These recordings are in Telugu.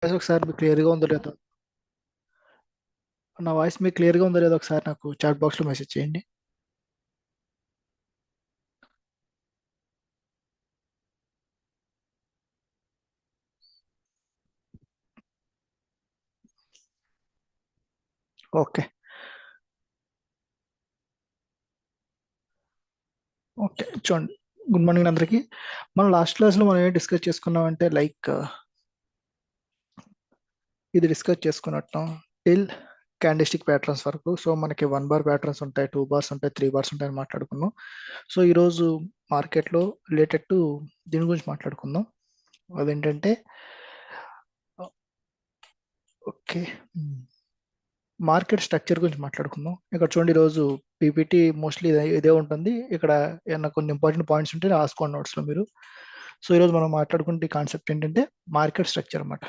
వాయిస్ ఒకసారి మీకు క్లియర్గా ఉందో లేదో నా వాయిస్ మీకు క్లియర్గా ఉందో లేదో ఒకసారి నాకు చాట్ బాక్స్లో మెసేజ్ చేయండి. ఓకే. ఓకే చూడండి. గుడ్ మార్నింగ్ అందరికీ. మనం లాస్ట్ క్లాస్లో మనం ఏం డిస్కస్ చేసుకున్నామంటే ఇది డిస్కస్ చేసుకున్నట్టు టిల్ క్యాండిస్టిక్ ప్యాటర్న్స్ వరకు. సో మనకి 1 బార్ ప్యాటర్న్స్ ఉంటాయి, 2 బార్స్ ఉంటాయి, 3 బార్స్ ఉంటాయి అని మాట్లాడుకున్నాం. సో ఈరోజు మార్కెట్లో రిలేటెడ్ టు దీని గురించి మాట్లాడుకుందాం. అదేంటంటే ఓకే, మార్కెట్ స్ట్రక్చర్ గురించి మాట్లాడుకుందాం. ఇక్కడ చూడండి, ఈరోజు పీపీటీ మోస్ట్లీ ఇదే ఉంటుంది. ఇక్కడ ఏమన్నా కొన్ని ఇంపార్టెంట్ పాయింట్స్ ఉంటే రాసుకోండి నోట్స్లో మీరు. సో ఈరోజు మనం మాట్లాడుకుంటే కాన్సెప్ట్ ఏంటంటే మార్కెట్ స్ట్రక్చర్ అన్నమాట.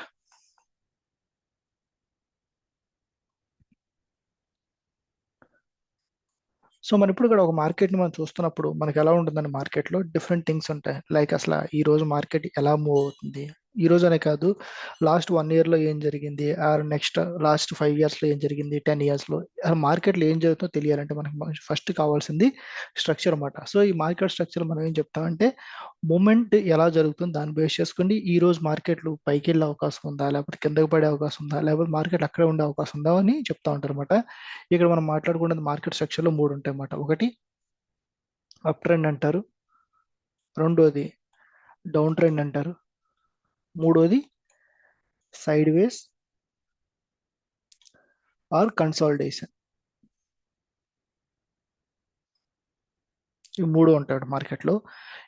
సో మనం ఇప్పుడు ఇక్కడ ఒక మార్కెట్ని మనం చూస్తున్నప్పుడు మనకి ఎలా ఉంటుందని, మార్కెట్లో డిఫరెంట్ థింగ్స్ ఉంటాయి. లైక్ అసలు ఈ రోజు మార్కెట్ ఎలా మూవ్ అవుతుంది, ఈ రోజు అనే కాదు, లాస్ట్ 1 ఇయర్లో ఏం జరిగింది, ఆర్ నెక్స్ట్ లాస్ట్ 5 ఇయర్స్లో ఏం జరిగింది, 10 ఇయర్స్లో మార్కెట్లో ఏం జరుగుతుందో తెలియాలంటే మనకి ఫస్ట్ కావాల్సింది స్ట్రక్చర్ అన్నమాట. సో ఈ మార్కెట్ స్ట్రక్చర్ మనం ఏం చెప్తామంటే మూమెంట్ ఎలా జరుగుతుంది దాన్ని బేస్ చేసుకోండి. ఈ రోజు మార్కెట్లు పైకి వెళ్ళే అవకాశం ఉందా, లేకపోతే కిందకి పడే అవకాశం ఉందా, లేకపోతే మార్కెట్ అక్కడే ఉండే అవకాశం ఉందా అని చెప్తా ఉంటారు అనమాట. ఇక్కడ మనం మాట్లాడుకున్నది మార్కెట్ స్ట్రక్చర్లో 3 ఉంటాయి అన్నమాట. ఒకటి అప్ ట్రెండ్ అంటారు, రెండోది డౌన్ ట్రెండ్ అంటారు, మూడోది సైడ్ వేస్ ఆర్ కన్సాలిడేషన్. ఈ 3 ఉంటాయి మార్కెట్లో.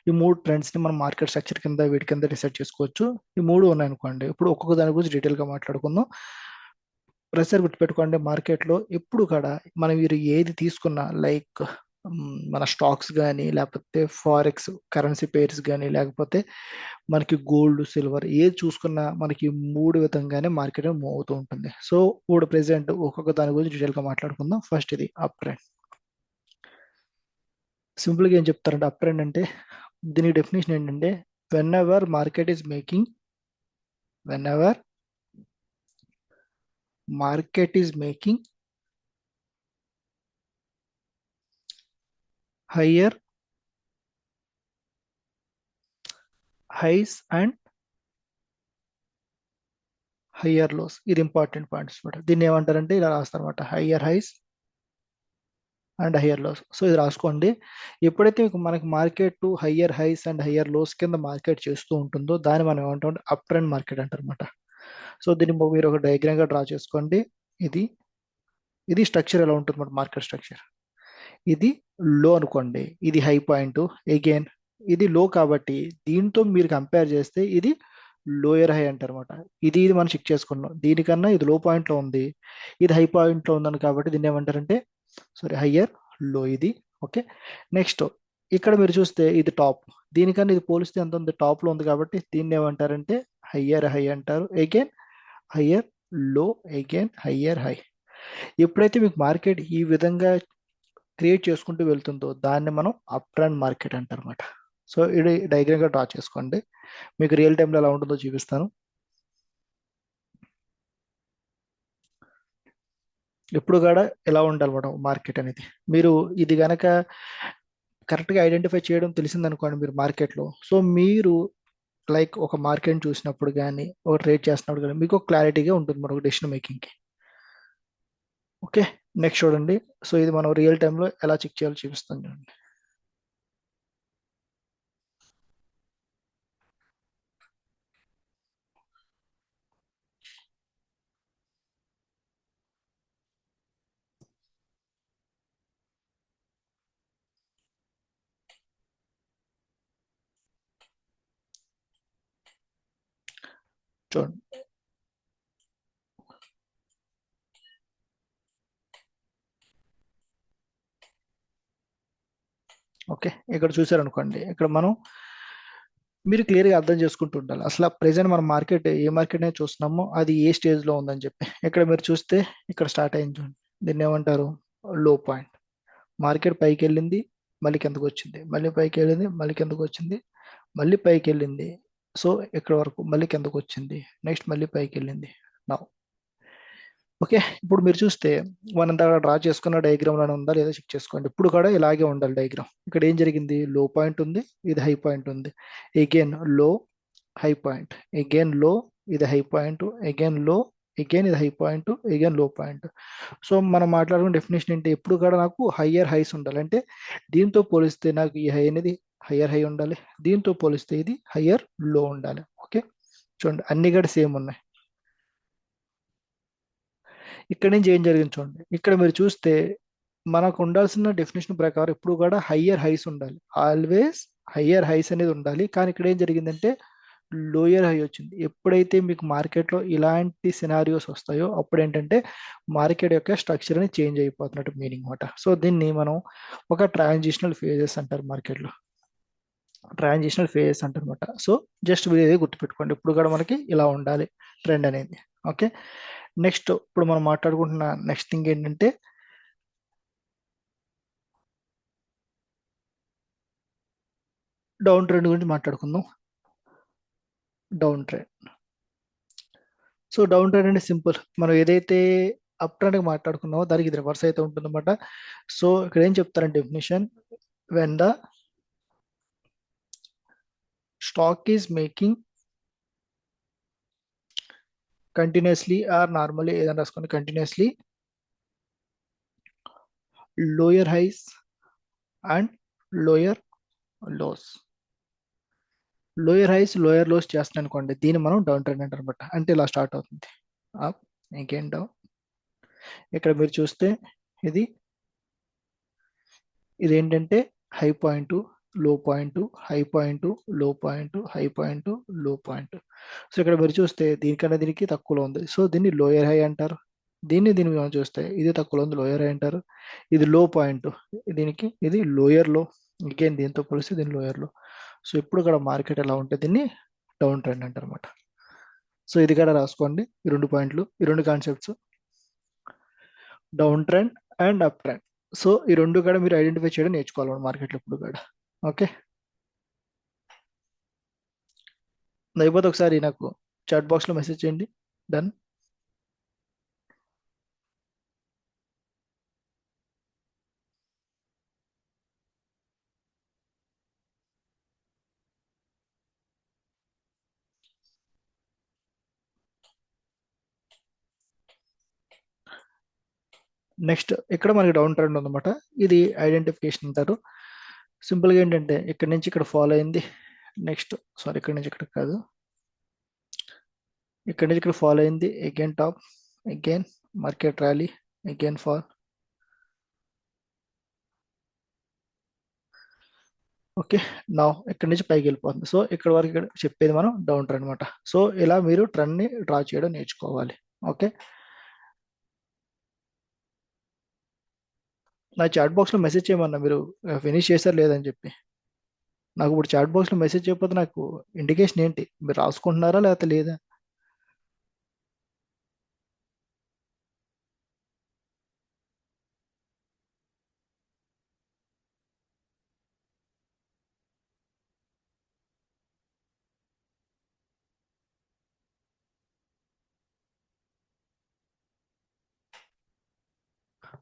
ఈ 3 ట్రెండ్స్ని మనం మార్కెట్ స్ట్రక్చర్ కింద వీటి కింద డిసైడ్ చేసుకోవచ్చు. ఈ 3 ఉన్నాయనుకోండి, ఇప్పుడు ఒక్కొక్క దాని గురించి డీటెయిల్గా మాట్లాడుకుందాం. ప్రతిసారి గుర్తుపెట్టుకోండి, మార్కెట్లో ఎప్పుడు కూడా మనం వీరు ఏది తీసుకున్నా, లైక్ మన స్టాక్స్ కానీ, లేకపోతే ఫారెక్స్ కరెన్సీ పేర్స్ కానీ, లేకపోతే మనకి గోల్డ్ సిల్వర్ ఏది చూసుకున్నా మనకి 3 విధంగానే మార్కెట్ మూవ్ అవుతూ ఉంటుంది. సో ఇప్పుడు ప్రెసెంట్ ఒక్కొక్క దాని గురించి డీటెయిల్గా మాట్లాడుకుందాం. ఫస్ట్ ఇది అప్ ట్రెండ్. సింపుల్గా ఏం చెప్తారంటే అప్ ట్రెండ్ అంటే, దీని డెఫినేషన్ ఏంటంటే whenever market is making whenever market is making higher highs and higher lows. ఇది ఇంపార్టెంట్ పాయింట్స్ అనమాట. దీన్ని ఏమంటారంటే ఇలా రాస్తారనమాట, higher highs and higher lows. So ఇది రాసుకోండి. ఎప్పుడైతే మనకి market higher highs and higher lows కింద మార్కెట్ చేస్తూ ఉంటుందో దాన్ని మనం ఏమంటాం, అప్ ట్రెండ్ మార్కెట్ అంటారనమాట. సో దీన్ని మీరు ఒక డయాగ్రామ్ గా డ్రా చేసుకోండి. ఇది ఇది స్ట్రక్చర్ ఎలా ఉంటుంది మన మార్కెట్ స్ట్రక్చర్. ఇది లో అనుకోండి, ఇది హై పాయింట్. అగైన్ ఇది లో కాబట్టి దీంతో మీరు కంపేర్ చేస్తే ఇది లోయర్ హై అంటారు అనమాట. ఇది మనం చెక్ చేసుకున్నాం, దీనికన్నా ఇది లో పాయింట్ లో ఉంది, ఇది హై పాయింట్ లో ఉందని కాబట్టి దీన్ని ఏమంటారంటే సారీ హయ్యర్ లో ఇది. ఓకే, నెక్స్ట్ ఇక్కడ మీరు చూస్తే ఇది టాప్, దీనికన్నా ఇది పోలిస్తే ఎంత ఉంది, టాప్ లో ఉంది కాబట్టి దీన్ని ఏమంటారంటే హయ్యర్ హై అంటారు. అగైన్ హయ్యర్ లో, అగైన్ హయ్యర్ హై. ఎప్పుడైతే మీకు మార్కెట్ ఈ విధంగా క్రియేట్ చేసుకుంటూ వెళ్తుందో దాన్ని మనం అప్ ట్రెండ్ మార్కెట్ అంటారన్నమాట. సో ఇది డయాగ్రామ్ గా డ్రా చేసుకోండి, మీకు రియల్ టైంలో ఎలా ఉంటుందో చూపిస్తాను. ఎప్పుడు కూడా ఎలా ఉండాలన్నమాట మార్కెట్ అనేది. మీరు ఇది గనక కరెక్ట్గా ఐడెంటిఫై చేయడం తెలిసిందనుకోండి మీరు మార్కెట్లో, సో మీరు లైక్ ఒక మార్కెట్ చూసినప్పుడు కానీ, ఒక ట్రేడ్ చేసినప్పుడు కానీ మీకు ఒక క్లారిటీగా ఉంటుంది మనకు డెసిషన్ మేకింగ్కి. ఓకే, నెక్స్ట్ చూడండి. సో ఇది మనం రియల్ టైంలో ఎలా చెక్ చేయాలో చూపిస్తాను చూడండి. చూడండి, ఓకే ఇక్కడ చూసారనుకోండి, ఇక్కడ మనం మీరు క్లియర్గా అర్థం చేసుకుంటూ ఉండాలి అసలు ప్రెసెంట్ మన మార్కెట్ ఏ మార్కెట్ అనేది చూస్తున్నామో అది ఏ స్టేజ్లో ఉందని చెప్పి. ఇక్కడ మీరు చూస్తే ఇక్కడ స్టార్ట్ అయింది చూడండి, దీన్ని ఏమంటారు, లో పాయింట్. మార్కెట్ పైకి వెళ్ళింది, మళ్ళీ కిందకు వచ్చింది, మళ్ళీ పైకి వెళ్ళింది, మళ్ళీ కిందకు వచ్చింది, మళ్ళీ పైకి వెళ్ళింది, సో ఇక్కడ వరకు మళ్ళీ కిందకు వచ్చింది, నెక్స్ట్ మళ్ళీ పైకి వెళ్ళింది. నా ఓకే, ఇప్పుడు మీరు చూస్తే మనం ఇందాక డ్రా చేసుకున్న డయాగ్రామ్ లోనే ఉందా లేదా చెక్ చేసుకోండి. ఇప్పుడు కూడా ఇలాగే ఉండాలి డయాగ్రామ్. ఇక్కడ ఏం జరిగింది, లో పాయింట్ ఉంది, ఇది హై పాయింట్ ఉంది, అగైన్ లో, హై పాయింట్, అగైన్ లో, ఇది హై పాయింట్, అగైన్ లో, అగైన్ ఇది హై పాయింట్, అగైన్ లో పాయింట్. సో మనం మాట్లాడుకున్న డెఫినేషన్ ఏంటి, ఎప్పుడు కూడా నాకు హయ్యర్ హైస్ ఉండాలి. అంటే దీంతో పోలిస్తే నాకు ఈ హై అనేది హయ్యర్ హై ఉండాలి, దీంతో పోలిస్తే ఇది హయ్యర్ లో ఉండాలి. ఓకే, చూడండి అన్ని కూడా సేమ్ ఉన్నాయి. ఇక్కడ నుంచి ఏం జరిగింది చూడండి, ఇక్కడ మీరు చూస్తే మనకు ఉండాల్సిన డెఫినేషన్ ప్రకారం ఎప్పుడు కూడా హయ్యర్ హైస్ ఉండాలి, ఆల్వేస్ హయ్యర్ హైస్ అనేది ఉండాలి. కానీ ఇక్కడ ఏం జరిగిందంటే లోయర్ హై వచ్చింది. ఎప్పుడైతే మీకు మార్కెట్లో ఇలాంటి సినారియోస్ వస్తాయో అప్పుడు ఏంటంటే మార్కెట్ యొక్క స్ట్రక్చర్ అనేది చేంజ్ అయిపోతున్నట్టు మీనింగ్ అనమాట. సో దీన్ని మనం ఒక ట్రాన్సిషనల్ ఫేజెస్ అంటారు మార్కెట్లో, ట్రాన్సిషనల్ ఫేజెస్ అంటారు అనమాట. సో జస్ట్ మీరు ఇదే గుర్తుపెట్టుకోండి, ఇప్పుడు కూడా మనకి ఇలా ఉండాలి ట్రెండ్ అనేది. ఓకే, నెక్స్ట్ ఇప్పుడు మనం మాట్లాడుకుంటున్న నెక్స్ట్ థింగ్ ఏంటంటే డౌన్ ట్రెండ్ గురించి మాట్లాడుకుందాం. Down trend, so down trend అంటే సింపుల్, మనం ఏదైతే అప్ ట్రెండ్ మాట్లాడుకున్నామో దానికి ఇది రివర్స్ అయితే ఉంటుందన్నమాట. సో ఇక్కడ ఏం చెప్తారంటే definition, when the stack is making continuously or normally ఏదైనా రాసుకొని continuously lower highs and lower lows, lower highs lower lows చేస్తున్నాను అనుకోండి, దీన్ని మనం డౌన్ ట్రెండ్ అంటారు అనమాట. అంటే ఇలా స్టార్ట్ అవుతుంది, అప్, అగైన్ డౌన్. ఇక్కడ మీరు చూస్తే ఇది ఇదేంటంటే హై పాయింట్, లో పాయింట్, హై పాయింట్, లో పాయింట్, హై పాయింట్, లో పాయింట్. సో ఇక్కడ మీరు చూస్తే దీనికన్నా దీనికి తక్కువలో ఉంది, సో దీన్ని లోయర్ హై అంటారు. దీన్ని మనం చూస్తే ఇది తక్కువలో ఉంది, లోయర్ హై అంటారు. ఇది లో పాయింట్, దీనికి ఇది లోయర్ లో, అగైన్ దీంతో పోలిస్తే దీని లోయర్ లో. సో ఇప్పుడు ఇక్కడ మార్కెట్ ఎలా ఉంటే దీన్ని డౌన్ ట్రెండ్ అంటారు అనమాట. సో ఇది కూడా రాసుకోండి, ఈ రెండు పాయింట్లు, ఈ రెండు concepts, down trend and up trend. So ఈ రెండు కూడా మీరు ఐడెంటిఫై చేయడం నేర్చుకోవాలి మార్కెట్లో ఇప్పుడు కూడా. ఓకే, అయిపోతే ఒకసారి నాకు చాట్ బాక్స్లో మెసేజ్ చేయండి. డన్. నెక్స్ట్ ఇక్కడ మనకి డౌన్ ట్రెండ్ ఉందన్నమాట, ఇది ఐడెంటిఫికేషన్ అంటారు. సింపుల్గా ఏంటంటే ఇక్కడ నుంచి ఇక్కడ ఫాలో అయింది, నెక్స్ట్ సారీ ఇక్కడ నుంచి ఇక్కడ కాదు, ఇక్కడ నుంచి ఇక్కడ ఫాలో అయింది, again top, again market rally, again fall. Okay, నా ఇక్కడ నుంచి పైకి వెళ్ళిపోతుంది. సో ఇక్కడ వరకు ఇక్కడ చెప్పేది మనం డౌన్ ట్రెండ్ అనమాట. సో ఇలా మీరు ట్రెండ్ ని డ్రా చేయడం నేర్చుకోవాలి. ఓకే, నా చాట్ బాక్స్ లో మెసేజ్ చేయమన్నా మీరు ఫినిష్ చేశారు లేదని చెప్పి. నాకు ఇప్పుడు చాట్ బాక్స్ లో మెసేజ్ చేయకపోతే నాకు ఇండికేషన్ ఏంటి, మీరు రాసుకుంటున్నారా లేకపోతే లేదా?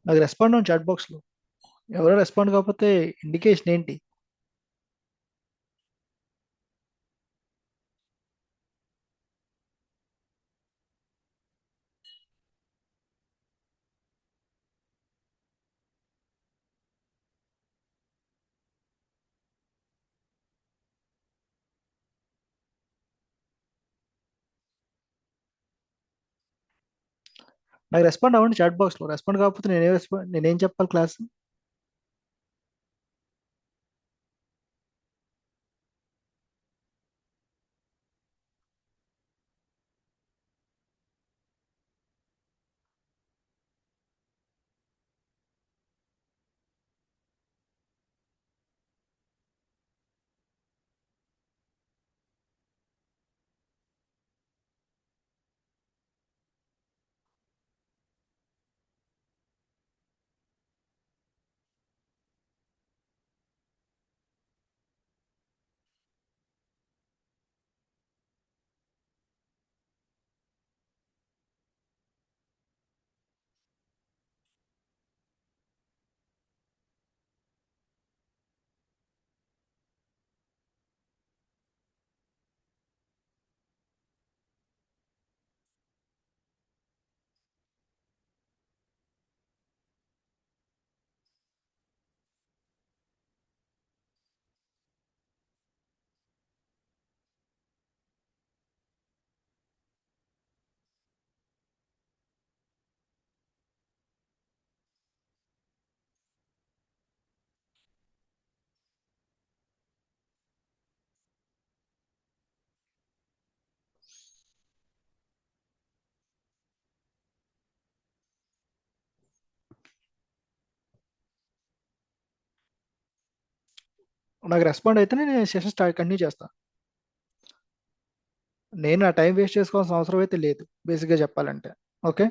నాకు రెస్పాండ్ అవ్వండి చాట్ బాక్స్ లో, ఎవరో రెస్పాండ్ కాకపోతే ఇండికేషన్ ఏంటి? నాకు రెస్పాండ్ అవ్వండి చాట్ బాక్స్ లో, రెస్పాండ్ కాకపోతే నేనేం చెప్పాలి క్లాస్? నాకు రెస్పాండ్ అయితే నేను సెషన్ స్టార్ట్ కంటిన్యూ చేస్తాను. నేను నా టైం వేస్ట్ చేసుకోవాల్సిన అవసరం అయితే లేదు, బేసిక్గా చెప్పాలంటే. ఓకే.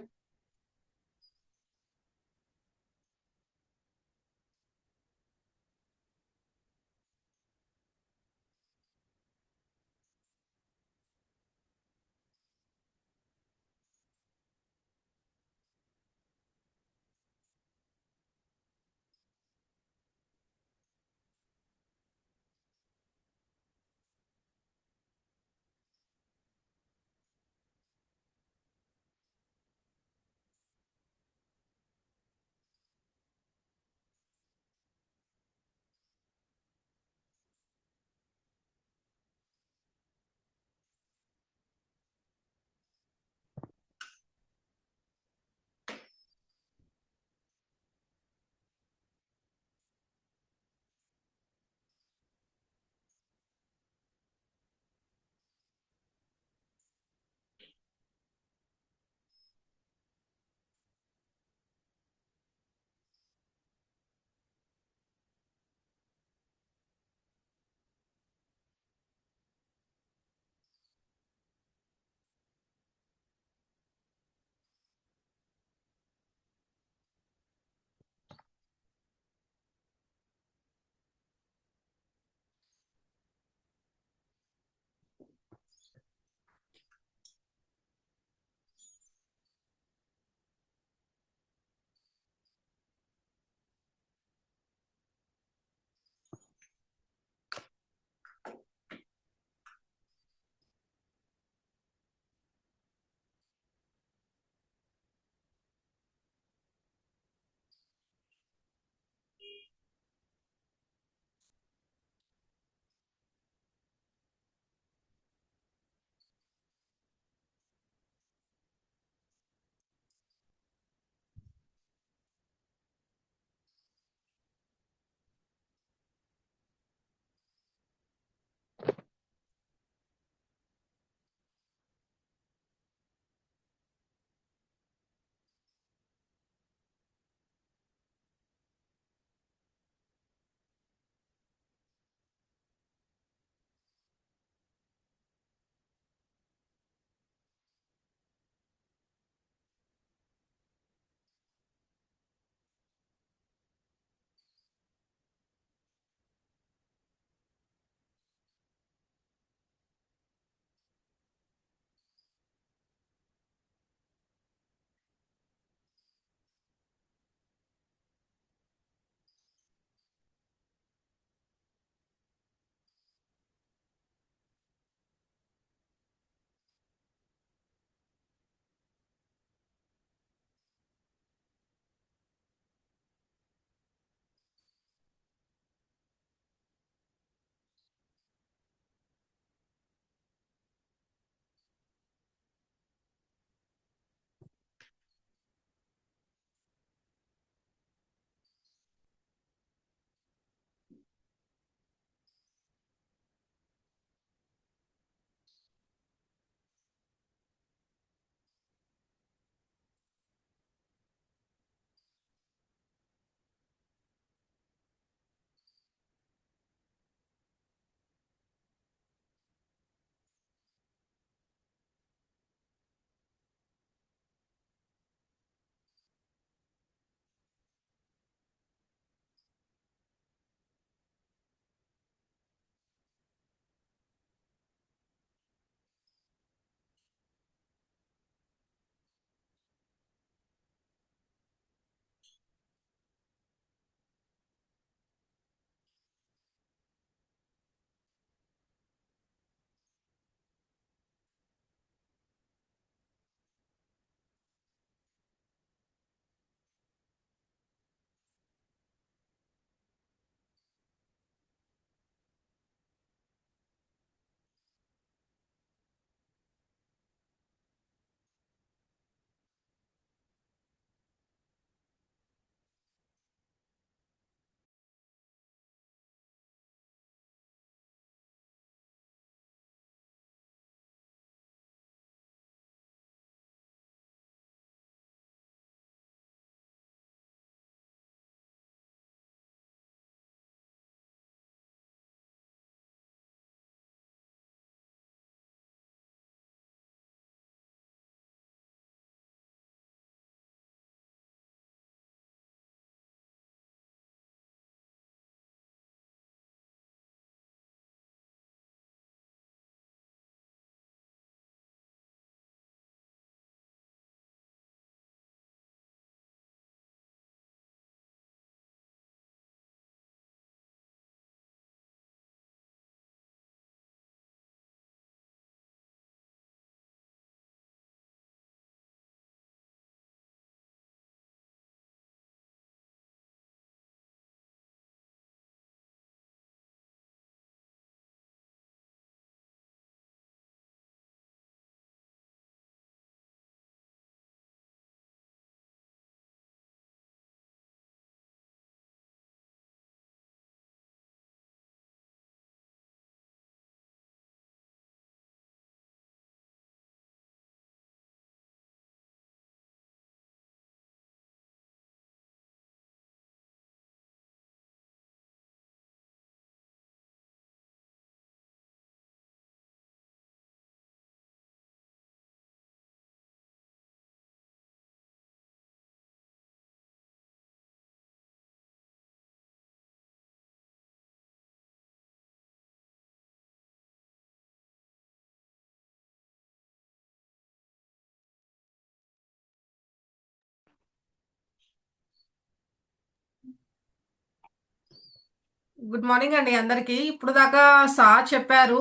గుడ్ మార్నింగ్ అండి అందరికి. ఇప్పుడు దాకా సార్ చెప్పారు.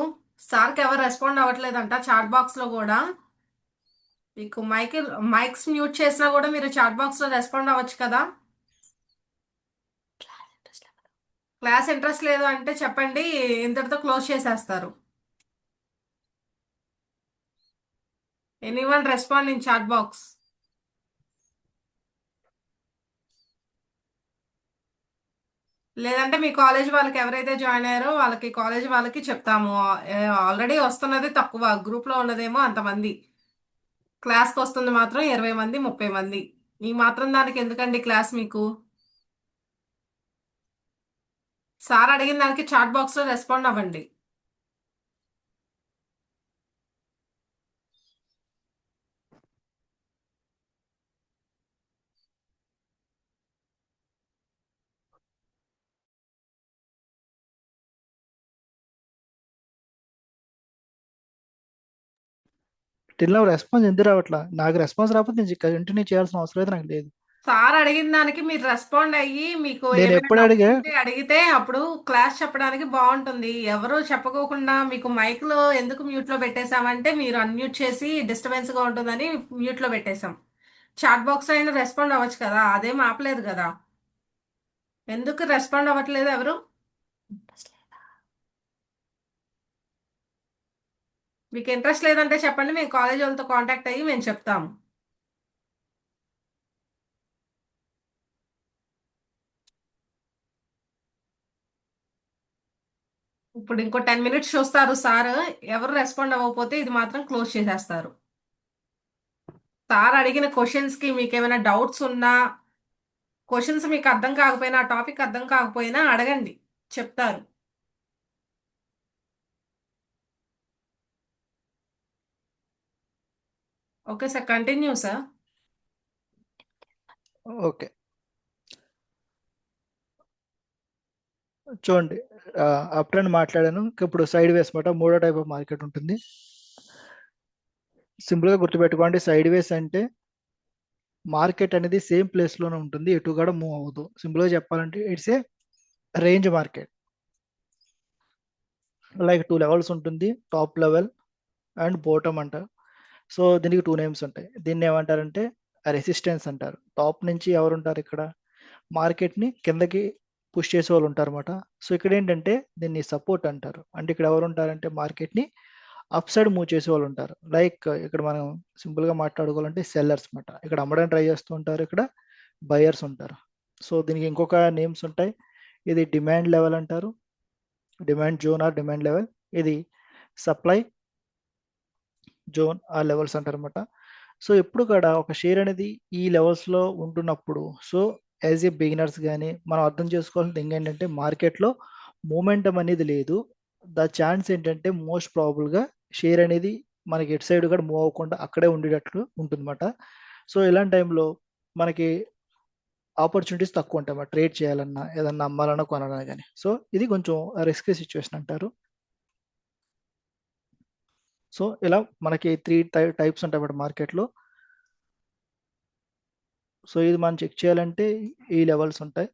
సార్కి ఎవరు రెస్పాండ్ అవ్వట్లేదంట చాట్ బాక్స్ లో కూడా. మీకు మైక్స్ మ్యూట్ చేసినా కూడా మీరు చాట్ బాక్స్ లో రెస్పాండ్ అవ్వచ్చు కదా. క్లాస్ ఇంట్రెస్ట్ లేదు అంటే చెప్పండి, ఇంతటితో క్లోజ్ చేసేస్తారు. Anyone respond in chat box. లేదంటే మీ కాలేజ్ వాళ్ళకి ఎవరైతే జాయిన్ అయ్యారో వాళ్ళకి కాలేజ్ వాళ్ళకి చెప్తాము. ఆల్రెడీ వస్తున్నది తక్కువ, గ్రూప్ లో ఉన్నదేమో అంతమంది, క్లాస్కి వస్తుంది మాత్రం 20 మంది 30 మంది. ఈ మాత్రం దానికి ఎందుకండి క్లాస్ మీకు? సార్ అడిగిన దానికి చాట్ బాక్స్ లో రెస్పాండ్ అవ్వండి. టిల్ నౌ రెస్పాన్స్ ఎందుకు రావట్లా? నాకు రెస్పాన్స్ రాకపోతే నేను కంటిన్యూ చేయాల్సిన అవసరం అయితే నాకు లేదు. సార్ అడిగిన దానికి మీరు రెస్పాండ్ అయ్యి మీకు నేను ఏమైనా ఎప్పుడు డౌట్స్ అడిగా? ఉంటే అడిగితే అప్పుడు క్లాస్ చెప్పడానికి బాగుంటుంది. ఎవరు చెప్పకోకుండా మీకు మైక్ లో ఎందుకు మ్యూట్ లో పెట్టేశామంటే మీరు అన్మ్యూట్ చేసి డిస్టర్బెన్స్ గా ఉంటుందని మ్యూట్ లో పెట్టేశాం. చాట్ బాక్స్ అయినా రెస్పాండ్ అవ్వచ్చు కదా, అదేం ఆపలేదు కదా. ఎందుకు రెస్పాండ్ అవ్వట్లేదు ఎవరు? మీకు ఇంట్రెస్ట్ లేదంటే చెప్పండి, మేము కాలేజ్ వాళ్ళతో కాంటాక్ట్ అయ్యి మేము చెప్తాము. ఇప్పుడు ఇంకో 10 మినిట్స్ చూస్తారు సార్. ఎవరు రెస్పాండ్ అవ్వకపోతే ఇది మాత్రం క్లోజ్ చేసేస్తారు. సార్ అడిగిన క్వశ్చన్స్ కి మీకు ఏమైనా డౌట్స్ ఉన్నా, క్వశ్చన్స్ మీకు అర్థం కాకపోయినా, ఆ టాపిక్ అర్థం కాకపోయినా అడగండి, చెప్తారు. Okay sir, continue sir. Okay, చూడండి. అప్ ట్రెండ్ మాట్లాడాను. ఇప్పుడు సైడ్ వేస్ మాట మూడో టైప్ ఆఫ్ మార్కెట్ ఉంటుంది. సింపుల్ గా గుర్తుపెట్టుకోండి, సైడ్ వేస్ అంటే మార్కెట్ అనేది సేమ్ ప్లేస్ లోనే ఉంటుంది, ఎటు కూడా మూవ్ అవ్వదు. సింపుల్ గా చెప్పాలంటే it's a range market. Like two levels ఉంటుంది, టాప్ లెవెల్ అండ్ బాటమ్ అంటారు. సో దీనికి టూ నేమ్స్ ఉంటాయి. దీన్ని ఏమంటారంటే రెసిస్టెన్స్ అంటారు. టాప్ నుంచి ఎవరు ఉంటారు ఇక్కడ? మార్కెట్ని కిందకి పుష్ చేసే వాళ్ళు ఉంటారు అనమాట. సో ఇక్కడ ఏంటంటే దీన్ని సపోర్ట్ అంటారు. అంటే ఇక్కడ ఎవరు ఉంటారంటే మార్కెట్ని అప్ సైడ్ మూవ్ చేసే వాళ్ళు ఉంటారు. లైక్ ఇక్కడ మనం సింపుల్గా మాట్లాడుకోవాలంటే సెల్లర్స్ అనమాట. ఇక్కడ అమ్మడానికి ట్రై చేస్తూ ఉంటారు, ఇక్కడ బయర్స్ ఉంటారు. సో దీనికి ఇంకొక నేమ్స్ ఉంటాయి. ఇది డిమాండ్ లెవెల్ అంటారు, demand zone or demand level. ఇది సప్లై జోన్ ఆ లెవెల్స్ అంటారు అనమాట. సో ఎప్పుడు కూడా ఒక షేర్ అనేది ఈ లెవెల్స్లో ఉంటున్నప్పుడు, సో యాజ్ ఏ బిగినర్స్ కానీ మనం అర్థం చేసుకోవాల్సిన థింగ్ ఏంటంటే మార్కెట్లో మూమెంటం అనేది లేదు. ద ఛాన్స్ ఏంటంటే మోస్ట్ ప్రాబుల్గా షేర్ అనేది మనకి ఎటు సైడ్ కూడా మూవ్ అవ్వకుండా అక్కడే ఉండేటట్లు ఉంటుందన్నమాట. సో ఇలాంటి టైంలో మనకి ఆపర్చునిటీస్ తక్కువ ఉంటాయి అన్నమాట, ట్రేడ్ చేయాలన్నా ఏదన్నా అమ్మాలన్నా కొనాలన్నా కానీ. సో ఇది కొంచెం రిస్కీ సిచ్యువేషన్ అంటారు. సో ఇలా మనకి త్రీ టైప్స్ ఉంటాయి అన్నమాట మార్కెట్లో. సో ఇది మనం చెక్ చేయాలంటే ఈ లెవెల్స్ ఉంటాయి.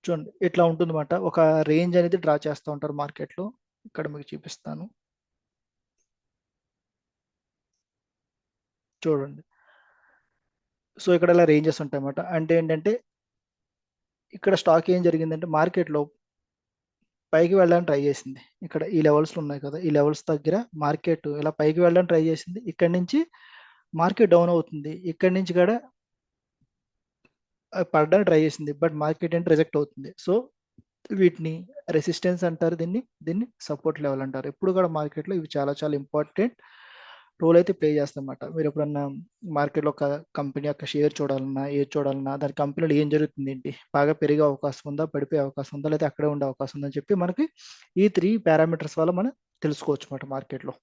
చూడండి ఇట్లా ఉంటుందన్నమాట. ఒక రేంజ్ అనేది డ్రా చేస్తూ ఉంటారు మార్కెట్లో. ఇక్కడ మీకు చూపిస్తాను, చూడండి. సో ఇక్కడ ఇలా రేంజెస్ ఉంటాయన్నమాట. అంటే ఏంటంటే ఇక్కడ స్టాక్ ఏం జరిగిందంటే మార్కెట్లో పైకి వెళ్ళడానికి ట్రై చేసింది. ఇక్కడ ఈ లెవెల్స్లో ఉన్నాయి కదా, ఈ లెవెల్స్ దగ్గర మార్కెట్ ఇలా పైకి వెళ్ళడానికి ట్రై చేసింది. ఇక్కడ నుంచి మార్కెట్ డౌన్ అవుతుంది, ఇక్కడ నుంచి కూడా పడడానికి ట్రై చేసింది. బట్ మార్కెట్ ఏంటి రిజెక్ట్ అవుతుంది. సో వీటిని రెసిస్టెన్స్ అంటారు, దీన్ని సపోర్ట్ లెవెల్ అంటారు. ఎప్పుడు కూడా మార్కెట్లో ఇవి చాలా చాలా ఇంపార్టెంట్ రోల్ అయితే ప్లే చేస్తామన్నమాట. మీరు ఎప్పుడన్నా మార్కెట్లో ఒక కంపెనీ యొక్క షేర్ చూడాలన్నా, ఏది చూడాలన్నా, దాని కంపెనీలో ఏం జరుగుతుంది, ఏంటి బాగా పెరిగే అవకాశం ఉందా, పడిపోయే అవకాశం ఉందా, లేదా అక్కడే ఉండే అవకాశం ఉందని చెప్పి మనకి ఈ త్రీ పారామీటర్స్ వల్ల మనం తెలుసుకోవచ్చు అన్నమాట మార్కెట్లో.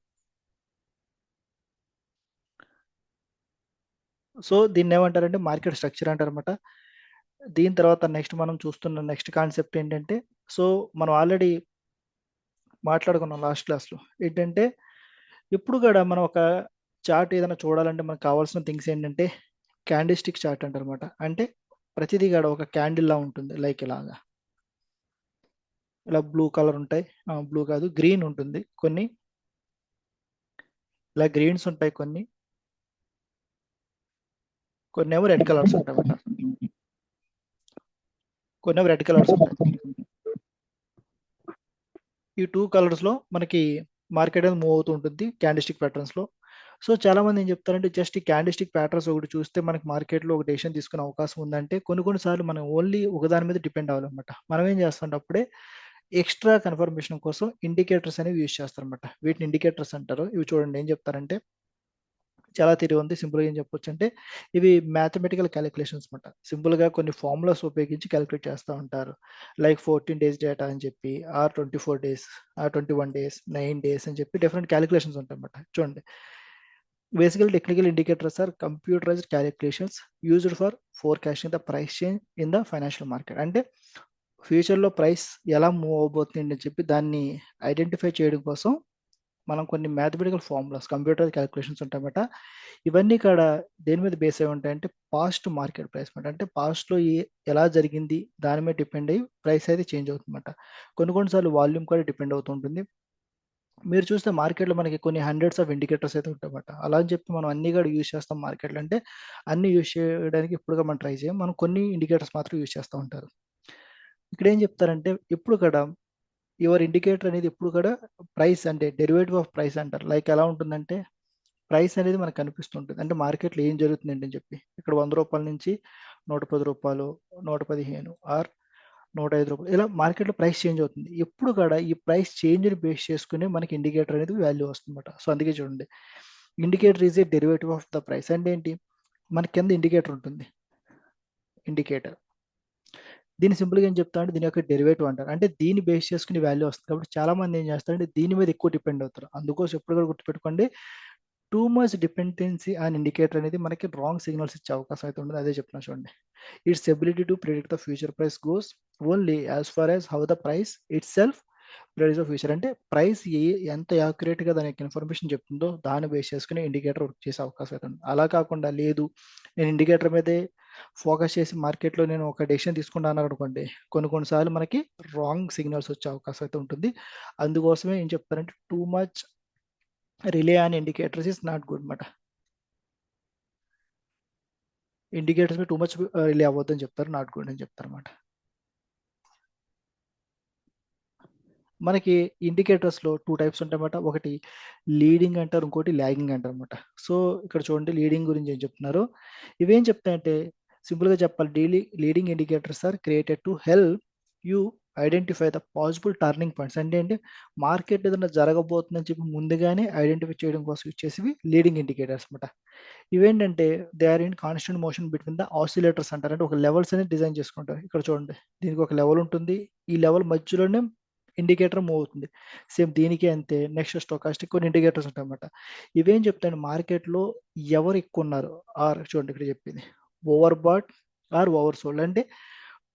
సో దీన్ని ఏమంటారంటే మార్కెట్ స్ట్రక్చర్ అంటారన్నమాట. దీని తర్వాత నెక్స్ట్ మనం చూస్తున్న నెక్స్ట్ కాన్సెప్ట్ ఏంటంటే, సో మనం ఆల్రెడీ మాట్లాడుకున్నాం లాస్ట్ క్లాస్లో. ఏంటంటే ఇప్పుడు కూడా మనం ఒక చార్ట్ ఏదైనా చూడాలంటే మనకు కావాల్సిన థింగ్స్ ఏంటంటే క్యాండిల్ స్టిక్ చార్ట్ అంటారన్నమాట. అంటే ప్రతిదీ కూడా ఒక క్యాండిల్ లా ఉంటుంది, లైక్ ఇలాగా ఇలా బ్లూ కలర్ ఉంటాయి, బ్లూ కాదు గ్రీన్ ఉంటుంది కొన్ని, ఇలా గ్రీన్స్ ఉంటాయి కొన్ని, కొన్ని ఏమో రెడ్ కలర్స్ ఉంటాయి అన్నమాట, కొన్ని ఏమో రెడ్ కలర్స్ ఉంటాయి. ఈ 2 కలర్స్ లో మనకి మార్కెట్ అనేది మూవ్ అవుతూ ఉంటుంది క్యాండిల్ స్టిక్ ప్యాటర్న్స్ లో. సో చాలా మంది ఏం చెప్తారంటే జస్ట్ ఈ క్యాండిల్ స్టిక్ ప్యాటర్న్స్ ఒకటి చూస్తే మనకి మార్కెట్ లో ఒక డెసిషన్ తీసుకునే అవకాశం ఉందంటే, కొన్ని సార్లు మనం ఓన్లీ ఒకదాని మీద డిపెండ్ అవ్వాలన్నమాట. మనం ఏం చేస్తాం అప్పుడే ఎక్స్ట్రా కన్ఫర్మేషన్ కోసం ఇండికేటర్స్ అనేవి యూజ్ చేస్తారన్నమాట. వీటిని ఇండికేటర్స్ అంటారు. ఇవి చూడండి ఏం చెప్తారంటే, చాలా థియరీ ఉంది. సింపుల్గా ఏం చెప్పొచ్చు అంటే ఇవి మ్యాథమెటికల్ క్యాలిక్యులేషన్స్ అనమాట. సింపుల్గా కొన్ని ఫార్ములాస్ ఉపయోగించి క్యాలిక్యులేట్ చేస్తూ ఉంటారు. లైక్ 14 డేస్ డేటా అని చెప్పి, or 24 days, or 21 days, 9 days అని చెప్పి డిఫరెంట్ క్యాలిక్యులేషన్స్ ఉంటాయి అన్నమాట. చూడండి, basical technical indicators are computerized calculations used for forecasting the price change in the financial market. అంటే ఫ్యూచర్లో ప్రైస్ ఎలా మూవ్ అవబోతుంది అని చెప్పి దాన్ని ఐడెంటిఫై చేయడం కోసం మనం కొన్ని మ్యాథమెటికల్ ఫార్ములాస్, కంప్యూటర్ క్యాలిక్యులేషన్స్ ఉంటాయన్నమాట. ఇవన్నీ కూడా దేని మీద బేస్ అయి ఉంటాయంటే పాస్ట్ మార్కెట్ ప్రైస్ అనమాట. అంటే పాస్ట్లో ఎలా జరిగింది దాని మీద డిపెండ్ అయ్యి ప్రైస్ అయితే చేంజ్ అవుతుందన్నమాట. కొన్నిసార్లు వాల్యూమ్ కూడా డిపెండ్ అవుతూ ఉంటుంది. మీరు చూస్తే మార్కెట్లో మనకి కొన్ని హండ్రెడ్స్ ఆఫ్ ఇండికేటర్స్ అయితే ఉంటాయన్నమాట. అలా అని చెప్పి మనం అన్ని కూడా యూజ్ చేస్తాం మార్కెట్లో అంటే, అన్ని యూజ్ చేయడానికి ఇప్పుడుగా మనం ట్రై చేయం. మనం కొన్ని ఇండికేటర్స్ మాత్రం యూజ్ చేస్తూ ఉంటారు. ఇక్కడ ఏం చెప్తారంటే ఎప్పుడు కూడా యువర్ ఇండికేటర్ అనేది ఎప్పుడు కూడా ప్రైస్ అంటే డెరివేటివ్ ఆఫ్ ప్రైస్ అంటారు. లైక్ ఎలా ఉంటుందంటే ప్రైస్ అనేది మనకు కనిపిస్తుంటుంది. అంటే మార్కెట్లో ఏం జరుగుతుందండి అని చెప్పి, ఇక్కడ 100 రూపాయల నుంచి 110 రూపాయలు, 115 ఆర్ 105 రూపాయలు ఇలా మార్కెట్లో ప్రైస్ చేంజ్ అవుతుంది. ఎప్పుడు కూడా ఈ ప్రైస్ చేంజ్ని బేస్ చేసుకుని మనకి ఇండికేటర్ అనేది వాల్యూ వస్తుందన్నమాట. సో అందుకే చూడండి, indicator is a derivative of the price. అంటే ఏంటి, మన కింద ఇండికేటర్ ఉంటుంది, ఇండికేటర్. దీన్ని సింపుల్గా ఏం చెప్తా అంటే దీని యొక్క డెరివేటివ్ అంటారు. అంటే దీన్ని బేస్ చేసుకుని వాల్యూ వస్తుంది. కాబట్టి చాలా మంది ఏం చేస్తారంటే దీని మీద ఎక్కువ డిపెండ్ అవుతారు. అందుకోసం ఎప్పుడు కూడా గుర్తుపెట్టుకోండి, too much dependency on indicator అనేది మనకి రాంగ్ సిగ్నల్స్ ఇచ్చే అవకాశం అయితే ఉంటుంది. అదే చెప్తున్నా చూడండి, it's ability to predict the future price goes only as far as how the price itself predicts the future. అంటే ప్రైస్ ఎంత యాక్యురేట్గా దాని యొక్క ఇన్ఫర్మేషన్ చెప్తుందో దాన్ని బేస్ చేసుకుని ఇండికేటర్ వర్క్ చేసే అవకాశం అయితే ఉంది. అలా కాకుండా లేదు నేను ఇండికేటర్ మీదే ఫోకస్ చేసి మార్కెట్లో నేను ఒక డెసిషన్ తీసుకుంటాను అనుకోండి, కొన్నిసార్లు మనకి రాంగ్ సిగ్నల్స్ వచ్చే అవకాశం అయితే ఉంటుంది. అందుకోసమే ఏం చెప్తారంటే too much relay on indicators is not good అనమాట. ఇండికేటర్స్ మీద టూ మచ్ రిలే అవ్వద్దు అని చెప్తారు, నాట్ గుడ్ అని చెప్తారు అనమాట. మనకి ఇండికేటర్స్లో 2 టైప్స్ ఉంటాయన్నమాట. ఒకటి లీడింగ్ అంటారు, ఇంకోటి లాగింగ్ అంటారు అనమాట. సో ఇక్కడ చూడండి లీడింగ్ గురించి ఏం చెప్తున్నారు. ఇవేం చెప్తాయంటే సింపుల్గా చెప్పాలి, leading indicators are created to help you identify the possible turning points. అంటే ఏంటి, మార్కెట్ ఏదైనా జరగబోతుందని చెప్పి ముందుగానే ఐడెంటిఫై చేయడం కోసం ఇచ్చేసి లీడింగ్ ఇండికేటర్స్ అనమాట. ఇవేంటంటే they are in constant motion between the oscillators అంటారు. అంటే ఒక లెవెల్స్ అనేది డిజైన్ చేసుకుంటారు. ఇక్కడ చూడండి, దీనికి ఒక లెవెల్ ఉంటుంది, ఈ లెవెల్ మధ్యలోనే ఇండికేటర్ మూవ్ అవుతుంది. సేమ్ దీనికి అంతే. నెక్స్ట్ స్టోకాస్టిక్ కొన్ని ఇండికేటర్స్ ఉంటాయి అన్నమాట. ఇవేం చెప్తాయండి మార్కెట్లో ఎవరు ఎక్కువ ఉన్నారు, ఆర్ చూడండి ఇక్కడ చెప్పింది over bought or over sold. అంటే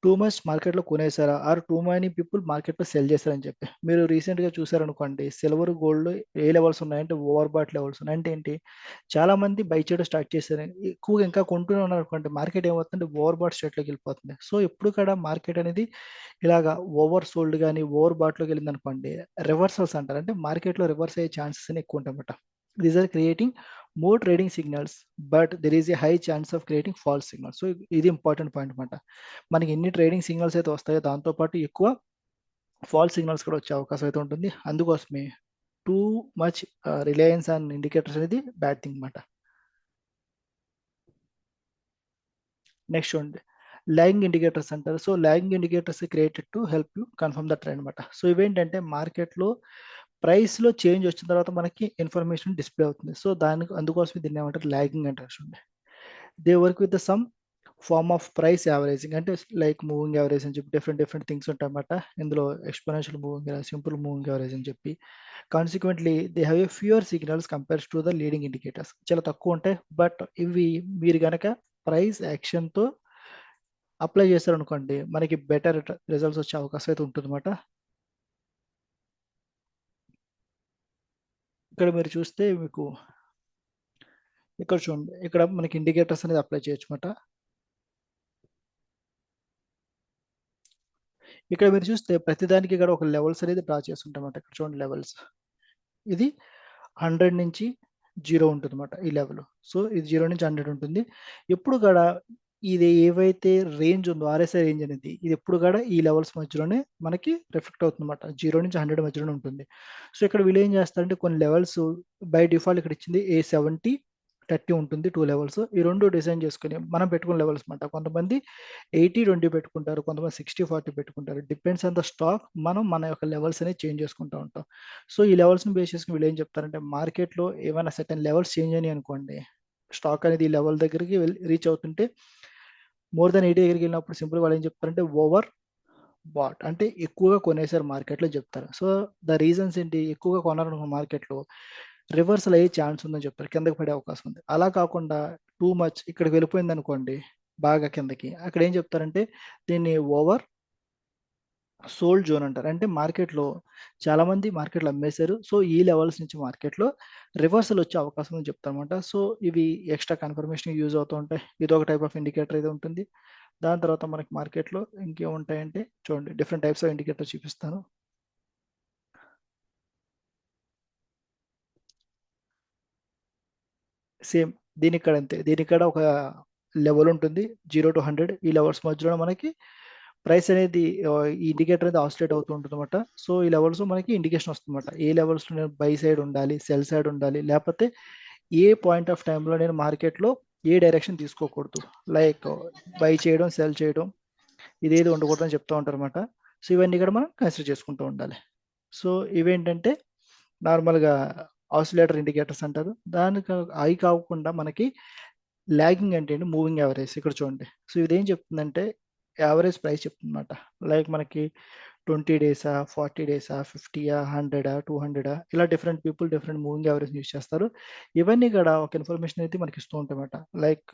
టూ మచ్ మార్కెట్లో కొనేసారా ఆర్ టూ మనీ పీపుల్ మార్కెట్లో సెల్ చేశారని చెప్పి. మీరు రీసెంట్గా చూసారనుకోండి, సిల్వర్ గోల్డ్ ఏ లెవెల్స్ ఉన్నాయంటే ఓవర్ బాట్ లెవెల్స్ ఉన్నాయి. అంటే ఏంటి, చాలా మంది బై చేయడం స్టార్ట్ చేశారు, ఎక్కువగా ఇంకా కొంటూనే ఉన్నారు అనుకోండి, మార్కెట్ ఏమవుతుంది ఓవర్ బాట్ స్టేట్లోకి వెళ్ళిపోతుంది. సో ఎప్పుడు కూడా మార్కెట్ అనేది ఇలాగా ఓవర్ సోల్డ్ కానీ ఓవర్ బాట్లోకి వెళ్ళింది అనుకోండి, రివర్సల్స్ అంటారు. అంటే మార్కెట్లో రివర్స్ అయ్యే ఛాన్సెస్ అని ఎక్కువ ఉంటాయన్నమాట. These are creating more trading signals but there is a high chance of creating false signals. So ఇది ఇంపార్టెంట్ పాయింట్ అనమాట. మనకి ఎన్ని ట్రేడింగ్ సిగ్నల్స్ అయితే వస్తాయో దాంతోపాటు ఎక్కువ ఫాల్స్ సిగ్నల్స్ కూడా వచ్చే అవకాశం అయితే ఉంటుంది. అందుకోసమే too much reliance on indicators అనేది బ్యాడ్ థింగ్ అనమాట. నెక్స్ట్ చూడండి, లాగింగ్ ఇండికేటర్స్ అంటారు. So lagging indicators created to help you confirm the trend అనమాట. సో ఇవేంటంటే మార్కెట్లో ప్రైస్లో చేంజ్ వచ్చిన తర్వాత మనకి ఇన్ఫర్మేషన్ డిస్ప్లే అవుతుంది. సో అందుకోసమే దీన్ని ఏమంటారు, లాగింగ్ అంటారు. చూడండి, they work with the some form of price averaging. అంటే లైక్ మూవింగ్ యావరేజ్ అని చెప్పి డిఫరెంట్ థింగ్స్ ఉంటాయన్నమాట. ఇందులో exponential moving average, simple moving average అని చెప్పి. Consequently they have a fewer signals compares to the leading indicators. చాలా తక్కువ ఉంటాయి, బట్ ఇవి మీరు కనుక ప్రైస్ యాక్షన్తో అప్లై చేశారనుకోండి మనకి బెటర్ రిజల్ట్స్ వచ్చే అవకాశం అయితే ఉంటుందన్నమాట. ఇక్కడ మీరు చూస్తే మీకు ఇక్కడ చూడండి, ఇక్కడ మనకి ఇండికేటర్స్ అనేది అప్లై చేయొచ్చు అనమాట. ఇక్కడ మీరు చూస్తే ప్రతిదానికి ఇక్కడ ఒక లెవెల్స్ అనేది డ్రా చేస్తుంటామన్నమాట. ఇక్కడ చూడండి లెవెల్స్, ఇది 100 నుంచి 0 ఉంటుంది అనమాట ఈ లెవెల్. సో ఇది 0 నుంచి 100 ఉంటుంది. ఎప్పుడు కూడా ఇది ఏవైతే రేంజ్ ఉందో ఆర్ఎస్ఐ రేంజ్ అనేది, ఇది ఎప్పుడు కూడా ఈ లెవెల్స్ మధ్యలోనే మనకి రిఫ్లెక్ట్ అవుతుంది అనమాట. 0 నుంచి 100 మధ్యలోనే ఉంటుంది. సో ఇక్కడ వీళ్ళు ఏం చేస్తారంటే కొన్ని లెవెల్స్ బై డిఫాల్ట్ ఇక్కడ ఇచ్చింది A70 30 ఉంటుంది, 2 లెవెల్స్. ఈ రెండు డిజైన్ చేసుకుని మనం పెట్టుకున్న లెవెల్స్ అనమాట. కొంతమంది 80-20 పెట్టుకుంటారు, కొంతమంది 60-40 పెట్టుకుంటారు. Depends on the stock. మనం మన యొక్క లెవెల్స్ అనేది చేంజ్ చేసుకుంటూ ఉంటాం. సో ఈ లెవెల్స్ని బేస్ చేసుకుని వీళ్ళు ఏం చెప్తారంటే, మార్కెట్లో ఏమైనా సెటన్ లెవెల్స్ చేంజ్ అయినాయి అనుకోండి, స్టాక్ అనేది ఈ లెవెల్ దగ్గరికి రీచ్ అవుతుంటే మోర్ దెన్ 80 దగ్గరికి వెళ్ళినప్పుడు సింపుల్ వాళ్ళు ఏం చెప్తారంటే ఓవర్ బాట్, అంటే ఎక్కువగా కొనేసారు మార్కెట్లో చెప్తారు. సో ద రీజన్స్ ఏంటి, ఎక్కువగా కొనాలనుకున్న మార్కెట్లో రివర్సల్ అయ్యే ఛాన్స్ ఉందని చెప్తారు, కిందకి పడే అవకాశం ఉంది. అలా కాకుండా టూ మచ్ ఇక్కడికి వెళ్ళిపోయింది అనుకోండి బాగా కిందకి, అక్కడ ఏం చెప్తారంటే దీన్ని ఓవర్ సోల్డ్ జోన్ అంటారు. అంటే మార్కెట్లో చాలా మంది మార్కెట్లో అమ్మేశారు, సో ఈ లెవెల్స్ నుంచి మార్కెట్లో రివర్సల్ వచ్చే అవకాశం అని చెప్తారన్నమాట. సో ఇవి ఎక్స్ట్రా కన్ఫర్మేషన్ యూజ్ అవుతూ ఉంటాయి. ఇది ఒక టైప్ ఆఫ్ ఇండికేటర్ అయితే ఉంటుంది. దాని తర్వాత మనకి మార్కెట్లో ఇంకేముంటాయంటే చూడండి, డిఫరెంట్ టైప్స్ ఆఫ్ ఇండికేటర్ చూపిస్తాను. సేమ్ దీని ఇక్కడ అంతే, దీని ఇక్కడ ఒక లెవెల్ ఉంటుంది 0 to 100. ఈ లెవెల్స్ మధ్యలో మనకి ప్రైస్ అనేది ఈ ఇండికేటర్ అనేది ఆసిలేట్ అవుతూ ఉంటుంది అనమాట. సో ఈ లెవెల్స్ మనకి ఇండికేషన్ వస్తుంది అనమాట. ఏ లెవెల్స్ లో నేను బై సైడ్ ఉండాలి, సెల్ సైడ్ ఉండాలి, లేకపోతే ఏ పాయింట్ ఆఫ్ టైంలో నేను మార్కెట్లో ఏ డైరెక్షన్ తీసుకోకూడదు, లైక్ బై చేయడం సెల్ చేయడం ఇదేది ఉండకూడదు అని చెప్తూ ఉంటారు అనమాట. సో ఇవన్నీ కూడా మనం కన్సిడర్ చేసుకుంటూ ఉండాలి. సో ఇవేంటంటే నార్మల్గా ఆసిలేటర్ ఇండికేటర్స్ అంటారు. దానికి అవి కాకుండా మనకి లాగింగ్ అంటే ఏంటి, మూవింగ్ యావరేజ్. ఇక్కడ చూడండి, సో ఇదేం చెప్తుందంటే యావరేజ్ ప్రైస్ చెప్తుందన్నమాట. లైక్ మనకి 20 డేసా, 40 డేసా, 50యా, 100ఆ, 200ఆ, ఇలా different people different moving average use చేస్తారు. ఇవన్నీ కూడా ఒక ఇన్ఫర్మేషన్ అయితే మనకి ఇస్తూ ఉంటాయన్నమాట. Like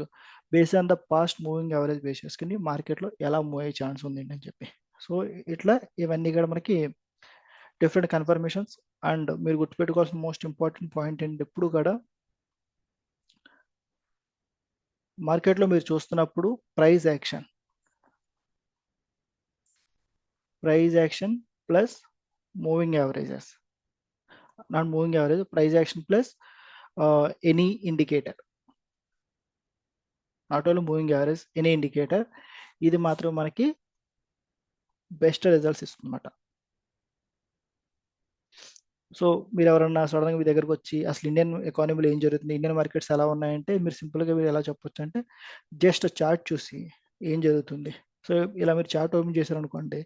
base on the past moving average base చేసుకుని మార్కెట్లో ఎలా మూవ్ అయ్యే ఛాన్స్ ఉంది అని చెప్పి. సో ఇట్లా ఇవన్నీ కూడా మనకి డిఫరెంట్ కన్ఫర్మేషన్స్. అండ్ మీరు గుర్తుపెట్టుకోవాల్సిన మోస్ట్ ఇంపార్టెంట్ పాయింట్ ఏంటి, ఎప్పుడు కూడా మార్కెట్లో మీరు చూస్తున్నప్పుడు price action plus moving averages, not moving average, price action plus any indicator, not only moving average, any indicator. ఇది మాత్రం మనకి బెస్ట్ రిజల్ట్స్ ఇస్తుందన్నమాట. సో మీరు ఎవరన్నా సడన్గా మీ దగ్గరకు వచ్చి అసలు ఇండియన్ ఎకానమీలో ఏం జరుగుతుంది, ఇండియన్ మార్కెట్స్ ఎలా ఉన్నాయంటే, మీరు సింపుల్గా మీరు ఎలా చెప్పొచ్చు అంటే జస్ట్ చార్ట్ చూసి ఏం జరుగుతుంది. సో ఇలా మీరు చార్ట్ ఓపెన్ చేశారనుకోండి,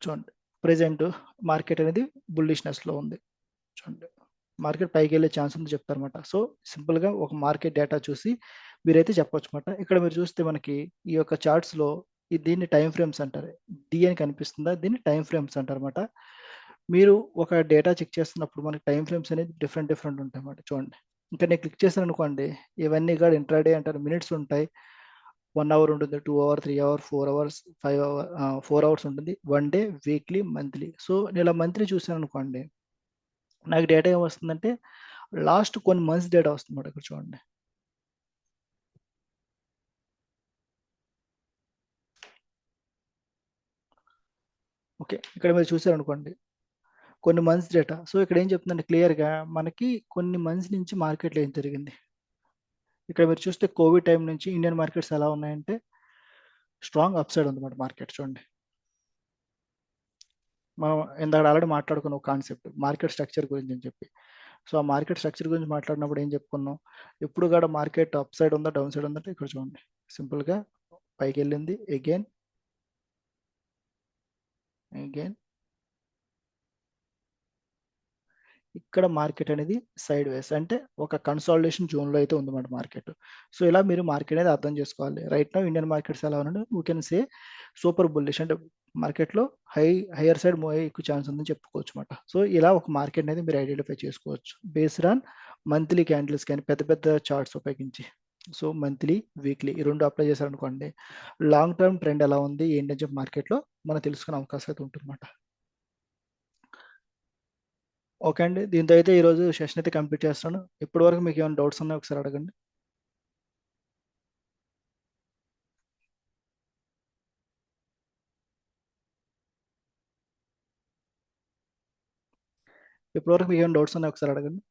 చూడండి ప్రెసెంట్ మార్కెట్ అనేది బుల్లిష్నెస్లో ఉంది. చూడండి మార్కెట్ పైకి వెళ్ళే ఛాన్స్ ఉంది చెప్తారన్నమాట. సో సింపుల్గా ఒక మార్కెట్ డేటా చూసి మీరైతే చెప్పొచ్చు అనమాట. ఇక్కడ మీరు చూస్తే మనకి ఈ యొక్క చార్ట్స్లో దీన్ని టైం ఫ్రేమ్స్ అంటారు. డి అని కనిపిస్తుందా, దీన్ని టైం ఫ్రేమ్స్ అంటారన్నమాట. మీరు ఒక డేటా చెక్ చేస్తున్నప్పుడు మనకి టైం ఫ్రేమ్స్ అనేది డిఫరెంట్ ఉంటాయి అన్నమాట. చూడండి ఇంకా నేను క్లిక్ చేశాను అనుకోండి, ఇవన్నీ కూడా ఇంట్రాడే అంటారు, మినిట్స్ ఉంటాయి, 1 అవర్ ఉంటుంది, 2 hour, 3 hour, 4 hours, 5 hour, 4 hours ఉంటుంది, 1 డే, వీక్లీ, మంత్లీ. సో నేను ఇలా మంత్లీ చూసాను అనుకోండి, నాకు డేటా ఏమొస్తుందంటే లాస్ట్ కొన్ని మంత్స్ డేటా వస్తుంది ఇక్కడ చూడండి. ఓకే, ఇక్కడ మీరు చూసారనుకోండి కొన్ని మంత్స్ డేటా. సో ఇక్కడ ఏం చెప్తుందంటే క్లియర్గా మనకి కొన్ని మంత్స్ నుంచి మార్కెట్లో ఏం జరిగింది. ఇక్కడ మీరు చూస్తే కోవిడ్ టైం నుంచి ఇండియన్ మార్కెట్స్ ఎలా ఉన్నాయంటే స్ట్రాంగ్ అప్ సైడ్ ఉందన్నమాట మార్కెట్. చూడండి మనం ఇందాక ఆల్రెడీ మాట్లాడుకున్న ఒక కాన్సెప్ట్ మార్కెట్ స్ట్రక్చర్ గురించి అని చెప్పి. సో ఆ మార్కెట్ స్ట్రక్చర్ గురించి మాట్లాడినప్పుడు ఏం చెప్పుకున్నాం, ఎప్పుడు కూడా మార్కెట్ అప్ సైడ్ ఉందా డౌన్ సైడ్ ఉందంటే ఇక్కడ చూడండి సింపుల్గా పైకి వెళ్ళింది, అగైన్ ఇక్కడ మార్కెట్ అనేది సైడ్ వేస్, అంటే ఒక కన్సాలిడేషన్ జోన్లో అయితే ఉందన్నమాట మార్కెట్. సో ఇలా మీరు మార్కెట్ అనేది అర్థం చేసుకోవాలి. రైట్ నౌ ఇండియన్ మార్కెట్స్ ఎలా ఉన్నాడు, we can say super bullish, అంటే మార్కెట్లో హైయర్ సైడ్ మూవ్ అయ్యే ఎక్కువ ఛాన్స్ ఉందని చెప్పుకోవచ్చు అనమాట. సో ఇలా ఒక మార్కెట్ అనేది మీరు ఐడెంటిఫై చేసుకోవచ్చు బేస్డ్ ఆన్ మంత్లీ క్యాండిల్స్ కానీ పెద్ద పెద్ద చార్ట్స్ ఉపయోగించి. సో మంత్లీ, వీక్లీ ఈ రెండు అప్లై చేశారనుకోండి, లాంగ్ టర్మ్ ట్రెండ్ ఎలా ఉంది ఏంటని చెప్పి మార్కెట్లో మనం తెలుసుకునే అవకాశం అయితే ఉంటుందన్నమాట. ఓకే అండి, దీంతో అయితే ఈరోజు సెషన్ అయితే కంప్లీట్ చేస్తాను. ఇప్పటి వరకు మీకు ఏమైనా డౌట్స్ ఉన్నాయో ఒకసారి అడగండి. ఇప్పటి వరకు మీకు ఏమైనా డౌట్స్ ఉన్నాయో ఒకసారి అడగండి.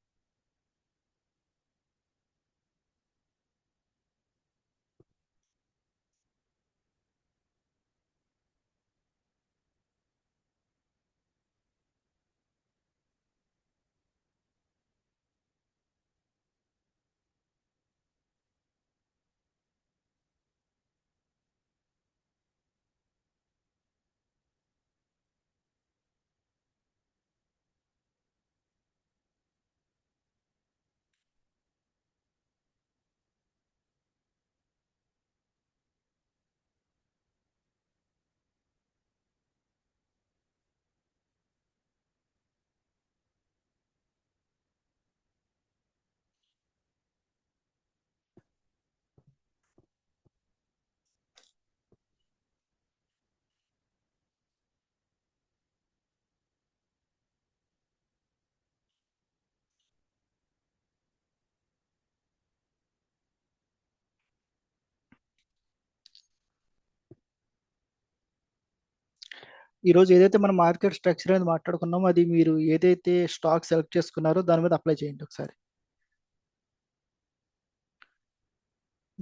ఈ రోజు ఏదైతే మనం మార్కెట్ స్ట్రక్చర్ అనేది మాట్లాడుకున్నామో, అది మీరు ఏదైతే స్టాక్ సెలెక్ట్ చేసుకున్నారో దాని మీద అప్లై చేయండి ఒకసారి.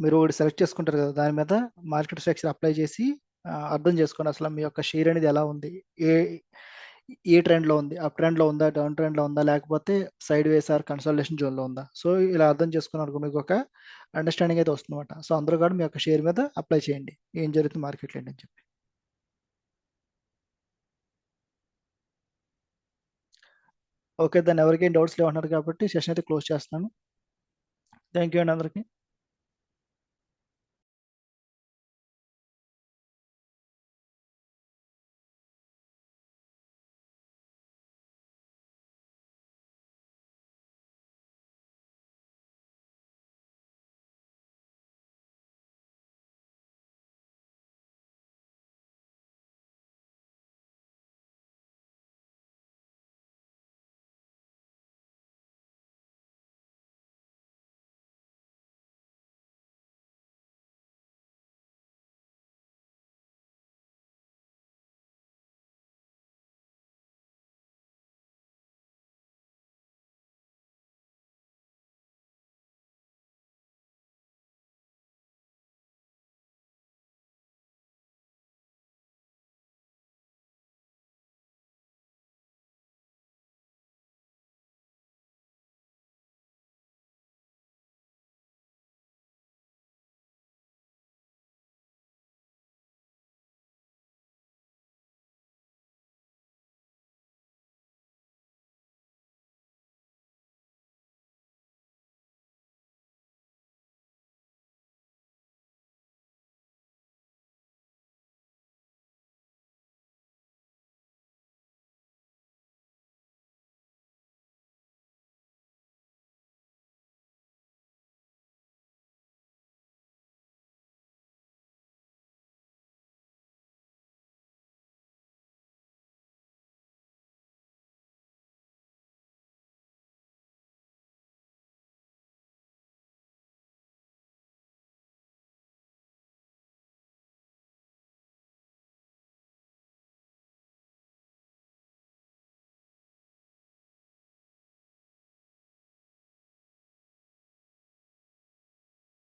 మీరు ఒకటి సెలెక్ట్ చేసుకుంటారు కదా, దాని మీద మార్కెట్ స్ట్రక్చర్ అప్లై చేసి అర్థం చేసుకోండి అసలు మీ యొక్క షేర్ అనేది ఎలా ఉంది, ఏ ఏ ట్రెండ్లో ఉంది, అప్ ట్రెండ్లో ఉందా, డౌన్ ట్రెండ్లో ఉందా, లేకపోతే సైడ్ వేస్ ఆర్ కన్సల్టేషన్ జోన్లో ఉందా. సో ఇలా అర్థం చేసుకున్నారు మీకు ఒక అండర్స్టాండింగ్ అయితే వస్తుందన్నమాట. సో అందరూ కూడా మీ యొక్క షేర్ మీద అప్లై చేయండి, ఏం జరుగుతుంది మార్కెట్లో ఏంటి అని చెప్పి. ఓకే, దాన్ని ఎవరికైనా డౌట్స్ లేవన్నారు కాబట్టి సెషన్ అయితే క్లోజ్ చేస్తున్నాను. థ్యాంక్ యూ అండి అందరికీ.